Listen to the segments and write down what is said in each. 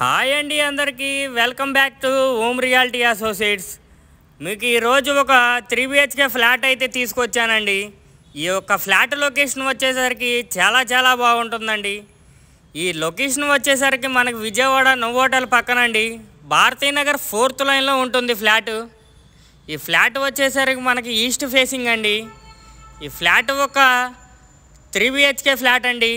Hi అండి అందరికీ welcome back to home reality associates. మీకు ఈరోజు ఒక 3 BHK ఫ్లాట్ అయితే తీసుకొచ్చానండి. ఈ యొక్క ఫ్లాట్ లొకేషన్ వచ్చేసరికి చాలా బాగుంటుందండి. ఈ లొకేషన్ వచ్చేసరికి మనకు విజయవాడ నోవోటల్ పక్కనండి, భారతీనగర్ 4th లైన్లో ఉంటుంది ఫ్లాట్. ఈ ఫ్లాట్ వచ్చేసరికి మనకి ఈస్ట్ ఫేసింగ్ అండి. ఈ ఫ్లాట్ ఒక 3 BHK ఫ్లాట్ అండి.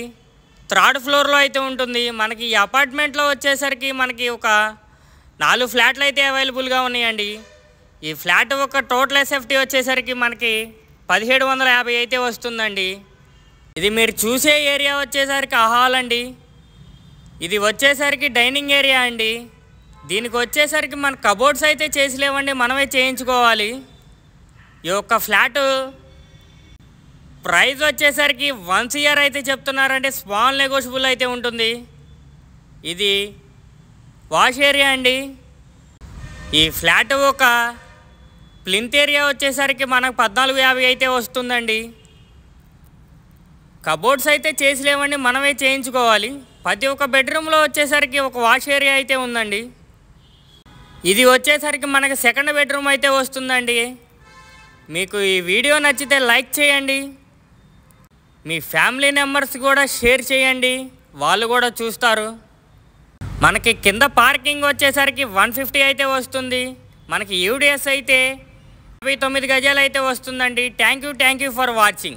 3rd ఫ్లోర్లో అయితే ఉంటుంది. మనకి ఈ అపార్ట్మెంట్లో వచ్చేసరికి మనకి ఒక 4 ఫ్లాట్లు అయితే అవైలబుల్గా ఉన్నాయండి. ఈ ఫ్లాట్ ఒక టోటల్ ఎస్ఎఫ్టీ వచ్చేసరికి మనకి 1750 అయితే వస్తుందండి. ఇది మీరు చూసే ఏరియా వచ్చేసరికి హాల్ అండి. ఇది వచ్చేసరికి డైనింగ్ ఏరియా అండి. దీనికి వచ్చేసరికి మన కబోర్డ్స్ అయితే చేసి లేవండి, మనమే చేయించుకోవాలి. ఈ యొక్క ఫ్లాట్ ప్రైస్ వచ్చేసరికి 1 CR అయితే చెప్తున్నారంటే స్మాల్ నెగోషియబుల్ అయితే ఉంటుంది. ఇది వాష్ ఏరియా అండి. ఈ ఫ్లాట్ ఒక ప్లింత్ ఏరియా వచ్చేసరికి మనకు 1450 అయితే వస్తుందండి. కబోర్డ్స్ అయితే చేసి లేవండి, మనమే చేయించుకోవాలి. ప్రతి ఒక్క బెడ్రూమ్లో వచ్చేసరికి ఒక వాష్ ఏరియా అయితే ఉందండి. ఇది వచ్చేసరికి మనకు 2nd బెడ్రూమ్ అయితే వస్తుందండి. మీకు ఈ వీడియో నచ్చితే లైక్ చేయండి, మీ ఫ్యామిలీ మెంబర్స్ కూడా షేర్ చేయండి, వాళ్ళు కూడా చూస్తారు. మనకి కింద పార్కింగ్ వచ్చేసరికి 150 అయితే వస్తుంది. మనకి యూడిఎస్ అయితే 59 గజాలు అయితే వస్తుందండి. Thank you for watching.